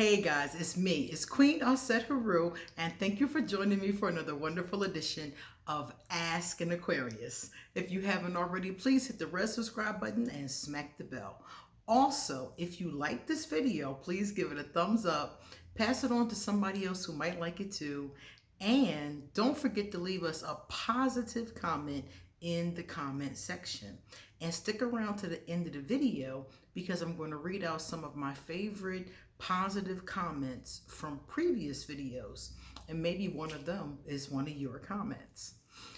Hey guys, it's me. It's Queen Auset-heru, and thank you for joining me for another wonderful edition of Ask an Aquarius. If you haven't already, please hit the red subscribe button and smack the bell. Also, if you like this video, please give it a thumbs up, pass it on to somebody else who might like it too, and don't forget to leave us a positive comment in the comment section. And stick around to the end of the video because I'm going to read out some of my favorite positive comments from previous videos, and maybe one of them is one of your comments.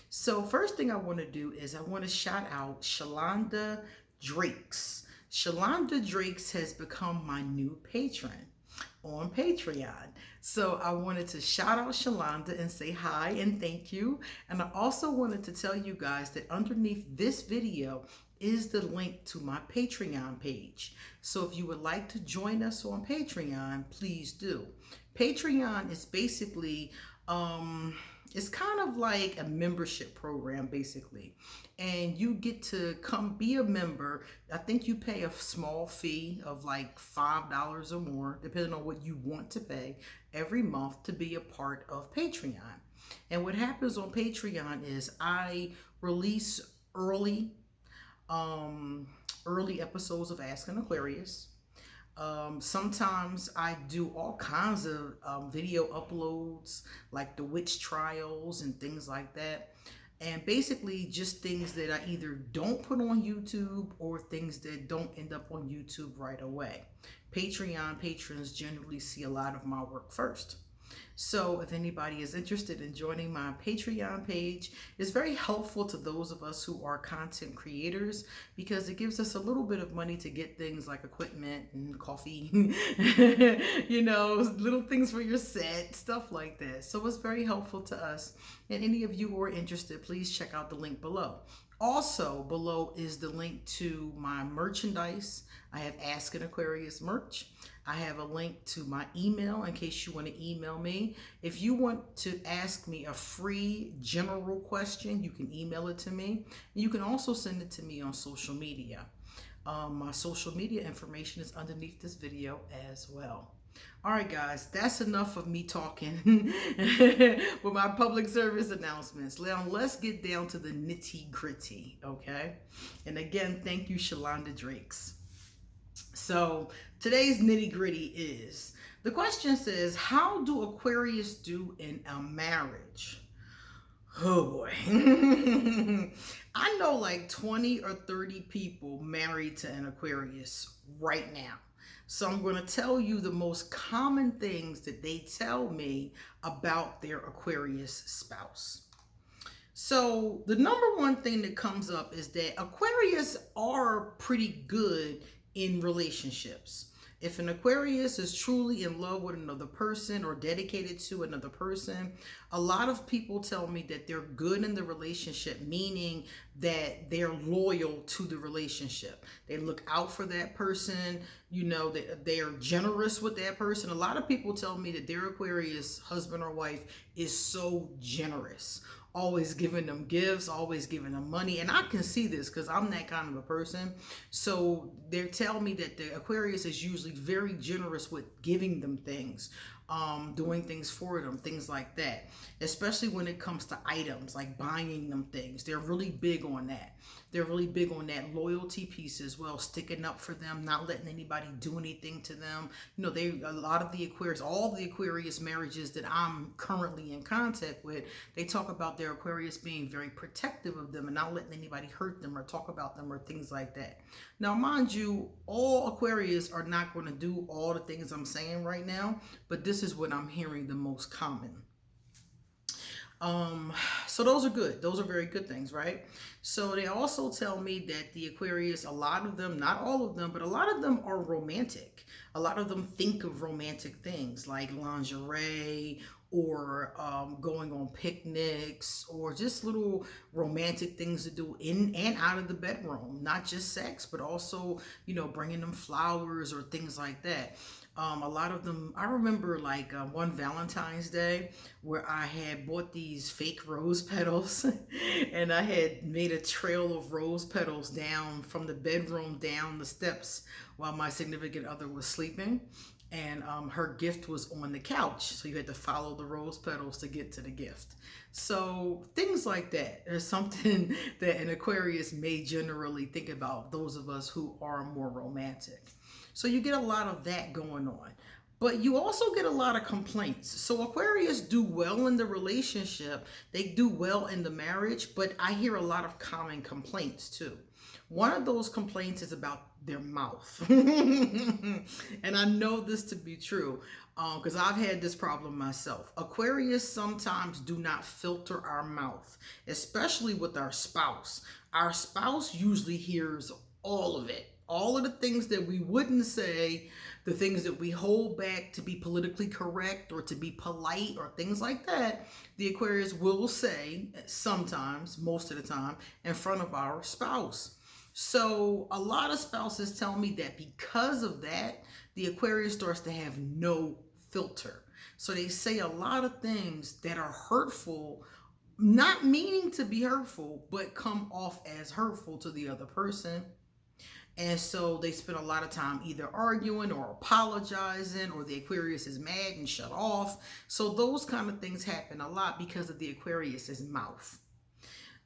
So first thing I want to do is I want to shout out Shalonda Drakes. Shalonda Drakes has become my new patron on Patreon. So I wanted to shout out Shalonda and say hi and thank you. And I also wanted to tell you guys that underneath this video is the link to my Patreon page. So if you would like to join us on Patreon, please do. Patreon is basically, it's kind of like a membership program basically. And you get to come be a member. I think you pay a small fee of like $5 or more, depending on what you want to pay every month to be a part of Patreon. And what happens on Patreon is I release early episodes of Ask an Aquarius. Sometimes I do all kinds of video uploads, like the witch trials and things like that. And basically just things that I either don't put on YouTube or things that don't end up on YouTube right away. Patreon patrons generally see a lot of my work first. So if anybody is interested in joining my Patreon page, it's very helpful to those of us who are content creators because it gives us a little bit of money to get things like equipment and coffee, you know, little things for your set, stuff like that. So it's very helpful to us. And any of you who are interested, please check out the link below. Also below is the link to my merchandise. I have Ask an Aquarius merch. I have a link to my email in case you want to email me. If you want to ask me a free general question, you can email it to me. You can also send it to me on social media. My social media information is underneath this video as well. All right, guys, that's enough of me talking with my public service announcements. Now, let's get down to the nitty gritty, okay? And again, thank you, Shalonda Drakes. So today's nitty gritty is, the question says, how do Aquarius do in a marriage? Oh boy. I know like 20 or 30 people married to an Aquarius right now. So I'm going to tell you the most common things that they tell me about their Aquarius spouse. So the number one thing that comes up is that Aquarius are pretty good in relationships. If an Aquarius is truly in love with another person or dedicated to another person, a lot of people tell me that they're good in the relationship, meaning that they're loyal to the relationship. They look out for that person, you know, they are generous with that person. A lot of people tell me that their Aquarius husband or wife is so generous, always giving them gifts, always giving them money. And I can see this because I'm that kind of a person. So they tell me that the Aquarius is usually very generous with giving them things, doing things for them, things like that. Especially when it comes to items, like buying them things. They're really big on that. They're really big on that loyalty piece as well, sticking up for them, not letting anybody do anything to them. You know, a lot of the Aquarius, all the Aquarius marriages that I'm currently in contact with, they talk about their Aquarius being very protective of them and not letting anybody hurt them or talk about them or things like that. Now, mind you, all Aquarius are not going to do all the things I'm saying right now, but this is what I'm hearing the most common. So those are good. Those are very good things, right? So they also tell me that the Aquarius, a lot of them, not all of them, but a lot of them are romantic. A lot of them think of romantic things like lingerie or going on picnics or just little romantic things to do in and out of the bedroom. Not just sex, but also, you know, bringing them flowers or things like that. A lot of them, I remember like one Valentine's Day where I had bought these fake rose petals and I had made a trail of rose petals down from the bedroom down the steps while my significant other was sleeping. and her gift was on the couch, so you had to follow the rose petals to get to the gift. So things like that is something that an Aquarius may generally think about, those of us who are more romantic. So you get a lot of that going on. But you also get a lot of complaints. So Aquarius do well in the relationship, they do well in the marriage, but I hear a lot of common complaints too. One of those complaints is about their mouth. And I know this to be true because I've had this problem myself. Aquarius sometimes do not filter our mouth, especially with our spouse. Our spouse usually hears all of it, all of the things that we wouldn't say, the things that we hold back to be politically correct or to be polite or things like that. The Aquarius will say sometimes, most of the time, in front of our spouse. So a lot of spouses tell me that because of that, the Aquarius starts to have no filter. So they say a lot of things that are hurtful, not meaning to be hurtful, but come off as hurtful to the other person. And so they spend a lot of time either arguing or apologizing, or the Aquarius is mad and shut off. So those kind of things happen a lot because of the Aquarius's mouth.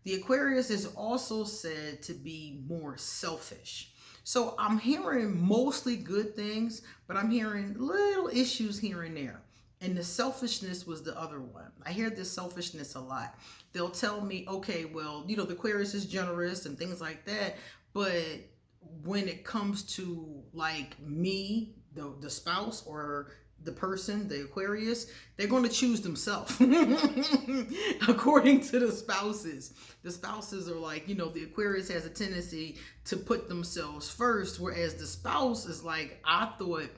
The Aquarius is also said to be more selfish. So I'm hearing mostly good things, but I'm hearing little issues here and there. And the selfishness was the other one. I hear this selfishness a lot. They'll tell me, okay, well, the Aquarius is generous and things like that, but when it comes to like me, the spouse, or the person, the Aquarius, they're going to choose themselves. According to the spouses. The spouses are like, the Aquarius has a tendency to put themselves first, whereas the spouse is like, I thought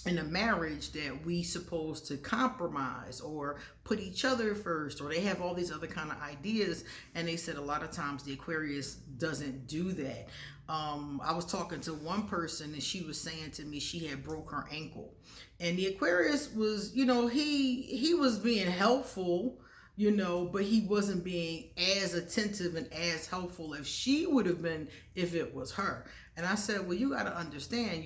in a marriage that we supposed to compromise or put each other first, or they have all these other kind of ideas. And they said a lot of times the Aquarius doesn't do that. I was talking to one person and she was saying to me she had broke her ankle, and the Aquarius was, he was being helpful, but he wasn't being as attentive and as helpful as she would have been if it was her. And I said, well, you got to understand,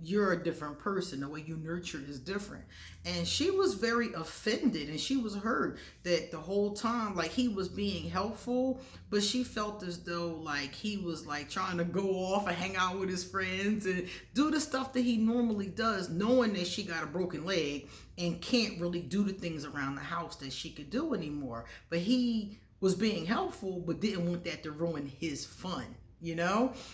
you're a different person. The way you nurture is different. And she was very offended, and she was hurt that the whole time, like, he was being helpful, but she felt as though like he was like trying to go off and hang out with his friends and do the stuff that he normally does, knowing that she got a broken leg and can't really do the things around the house that she could do anymore. But he was being helpful, but didn't want that to ruin his fun.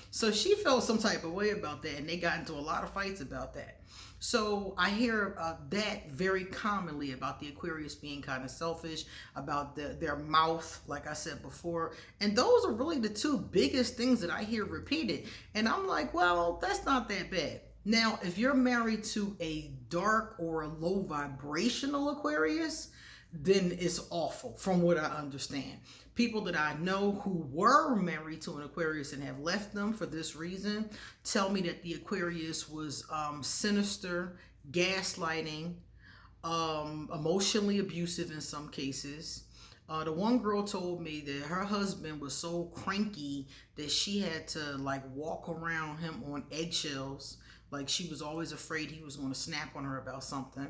So she felt some type of way about that, and they got into a lot of fights about that. So I hear that very commonly about the Aquarius being kind of selfish, about their mouth, like I said before. And those are really the two biggest things that I hear repeated. And I'm like, well, that's not that bad. Now, if you're married to a dark or a low vibrational Aquarius, then it's awful from what I understand. People that I know who were married to an Aquarius and have left them for this reason tell me that the Aquarius was sinister, gaslighting, emotionally abusive in some cases. The one girl told me that her husband was so cranky that she had to like walk around him on eggshells. Like she was always afraid he was going to snap on her about something.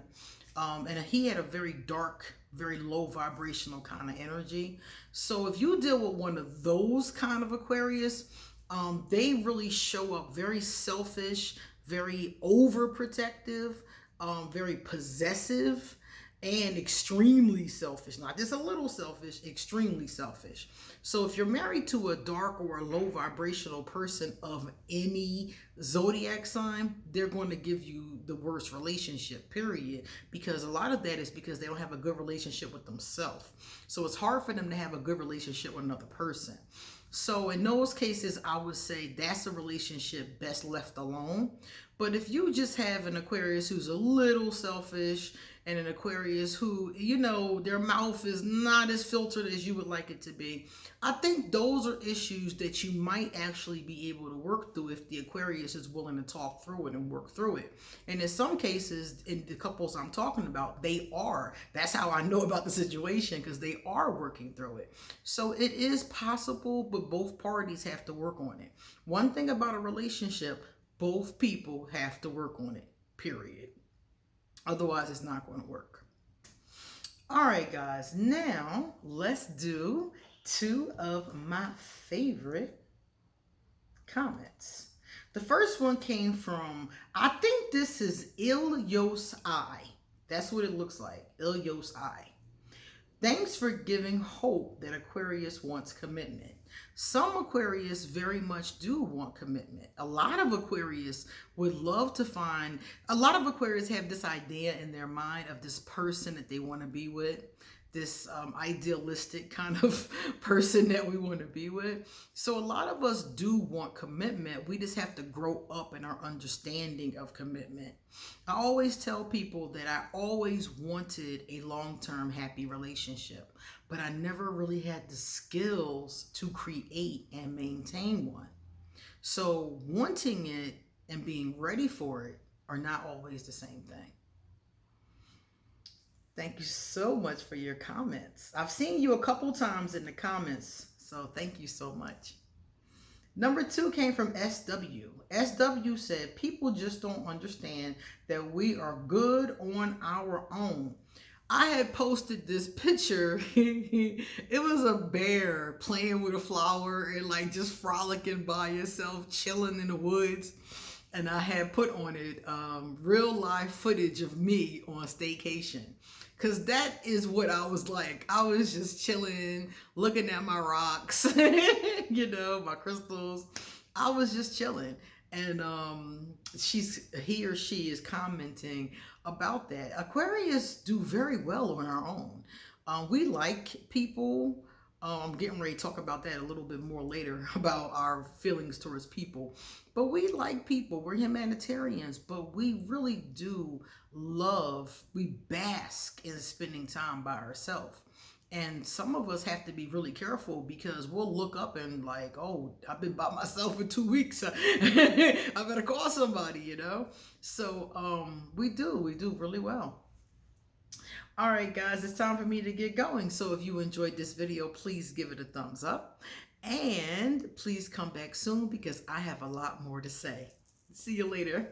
And he had a very dark, very low vibrational kind of energy. So if you deal with one of those kind of Aquarius, they really show up very selfish, very overprotective, very possessive, and extremely selfish. Not just a little selfish, extremely selfish. So if you're married to a dark or a low vibrational person of any zodiac sign, they're going to give you the worst relationship, period. Because a lot of that is because they don't have a good relationship with themselves. So it's hard for them to have a good relationship with another person. So in those cases, I would say that's a relationship best left alone. But if you just have an Aquarius who's a little selfish, and an Aquarius who, their mouth is not as filtered as you would like it to be, I think those are issues that you might actually be able to work through if the Aquarius is willing to talk through it and work through it. And in some cases, in the couples I'm talking about, they are. That's how I know about the situation, because they are working through it. So it is possible, but both parties have to work on it. One thing about a relationship, both people have to work on it. period. Otherwise, it's not going to work. All right, guys, now let's do 2 of my favorite comments. The first one came from, I think this is Ilyos I. That's what it looks like, Ilyos I. Thanks for giving hope that Aquarius wants commitment. Some Aquarius very much do want commitment. A lot of Aquarius would love to find, a lot of Aquarius have this idea in their mind of this person that they want to be with, this idealistic kind of person that we want to be with. So a lot of us do want commitment. We just have to grow up in our understanding of commitment. I always tell people that I always wanted a long-term happy relationship, but I never really had the skills to create and maintain one. So wanting it and being ready for it are not always the same thing. Thank you so much for your comments. I've seen you a couple times in the comments, so thank you so much. Number 2 came from SW. SW said, people just don't understand that we are good on our own. I had posted this picture. It was a bear playing with a flower and like just frolicking by itself, chilling in the woods. And I had put on it real life footage of me on staycation. Because that is what I was like. I was just chilling, looking at my rocks, you know, my crystals. I was just chilling. And he or she is commenting about that. Aquarius do very well on our own. We like people. I'm getting ready to talk about that a little bit more later, about our feelings towards people. But we like people. We're humanitarians, but we really do we bask in spending time by ourselves. And some of us have to be really careful because we'll look up and like, oh, I've been by myself for 2 weeks. I better call somebody, you know? So we do really well. All right, guys, it's time for me to get going. So if you enjoyed this video, please give it a thumbs up. And please come back soon because I have a lot more to say. See you later.